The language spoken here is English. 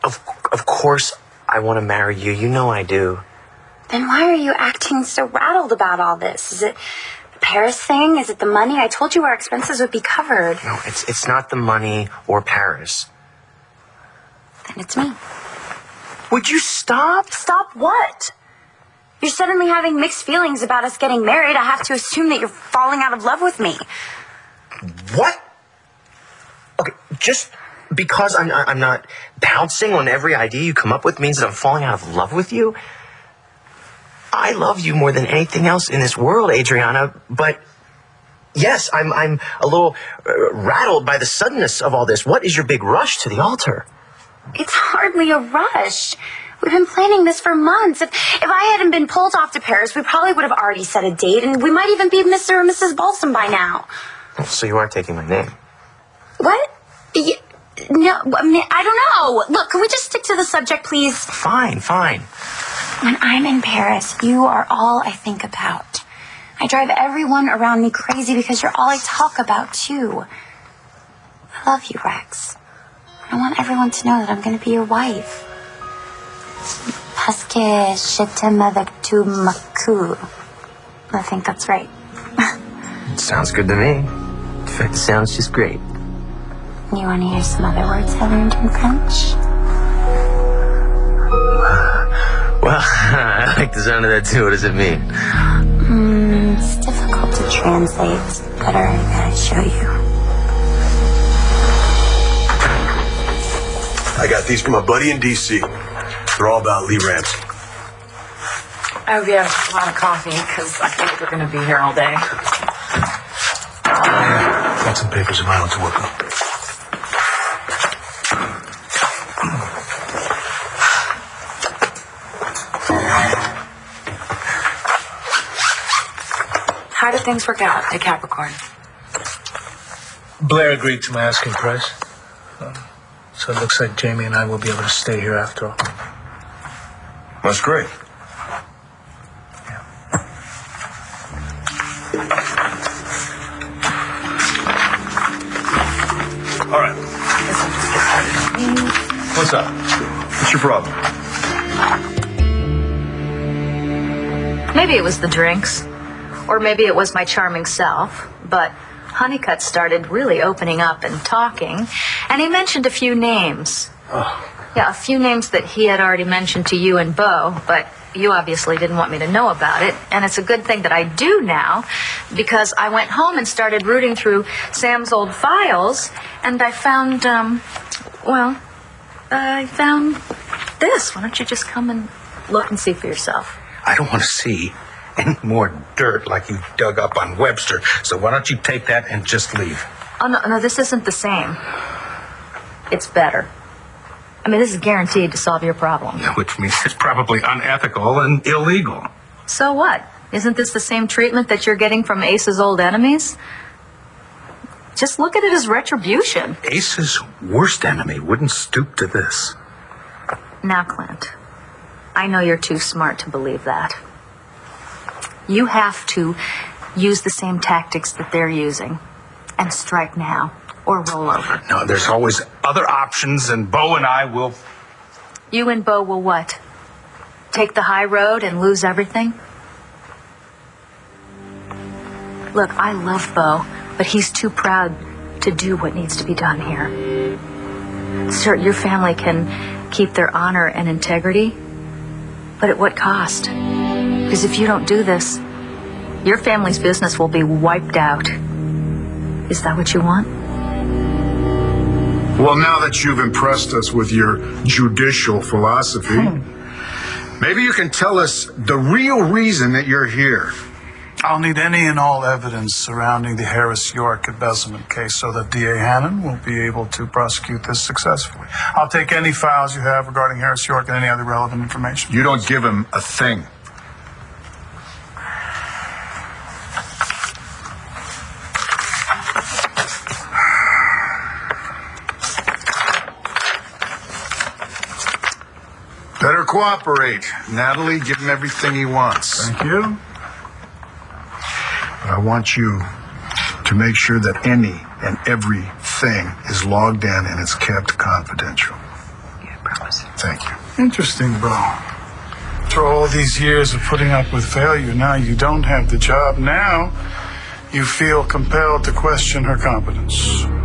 Of course I want to marry you. You know I do. Then why are you acting so rattled about all this? Is it the Paris thing? Is it the money? I told you our expenses would be covered. No, it's not the money or Paris. Then it's me. Would you stop? Stop what? You're suddenly having mixed feelings about us getting married. I have to assume that you're falling out of love with me. What? Okay, just because I'm not pouncing on every idea you come up with means that I'm falling out of love with you? I love you more than anything else in this world, Adriana, but yes, I'm a little rattled by the suddenness of all this. What is your big rush to the altar? It's hardly a rush. We've been planning this for months. If I hadn't been pulled off to Paris, we probably would have already set a date, and we might even be Mr. or Mrs. Balsam by now. So you aren't taking my name? What? No, I don't know. Look, can we just stick to the subject, please? Fine. When I'm in Paris, you are all I think about. I drive everyone around me crazy because you're all I talk about, too. I love you, Rex. I want everyone to know that I'm going to be your wife. Parce que je t'aime avec tout mon cœur. I think that's right. Sounds good to me. In fact, it sounds just great. You want to hear some other words I learned in French? Well, I like the sound of that too. What does it mean? It's difficult to translate. It's better I gotta show you. I got these from a buddy in D.C. They're all about Lee Ramsey. I hope you have a lot of coffee, because I think we're going to be here all day. Got some papers of my own to work on. How did things work out at Capricorn? Blair agreed to my asking price. So it looks like Jamie and I will be able to stay here after all. That's great. Yeah. All right. What's up? What's your problem? Maybe it was the drinks, or maybe it was my charming self, but Honeycutt started really opening up and talking, and he mentioned a few names. Oh. Yeah, a few names that he had already mentioned to you and Beau, but you obviously didn't want me to know about it, and it's a good thing that I do now, because I went home and started rooting through Sam's old files, and I found, I found this. Why don't you just come and look and see for yourself? I don't want to see any more dirt like you dug up on Webster, so why don't you take that and just leave? Oh, no, this isn't the same. It's better. I mean, this is guaranteed to solve your problem. Which means it's probably unethical and illegal. So what? Isn't this the same treatment that you're getting from Ace's old enemies? Just look at it as retribution. Ace's worst enemy wouldn't stoop to this. Now, Clint, I know you're too smart to believe that. You have to use the same tactics that they're using and strike now or roll over. No, there's always other options, and Beau and I will... You and Beau will what? Take the high road and lose everything? Look, I love Beau, but he's too proud to do what needs to be done here. Sir, your family can keep their honor and integrity, but at what cost? Because if you don't do this, your family's business will be wiped out. Is that what you want? Well, now that you've impressed us with your judicial philosophy, maybe you can tell us the real reason that you're here. I'll need any and all evidence surrounding the Harris-York embezzlement case so that D.A. Hannon will be able to prosecute this successfully. I'll take any files you have regarding Harris-York and any other relevant information. You don't give him a thing. Better cooperate. Natalie, give him everything he wants. Thank you. But I want you to make sure that any and everything is logged in and it's kept confidential. Yeah, probably. was. Thank you. Interesting, Bo. After all these years of putting up with failure, now you don't have the job. Now you feel compelled to question her competence.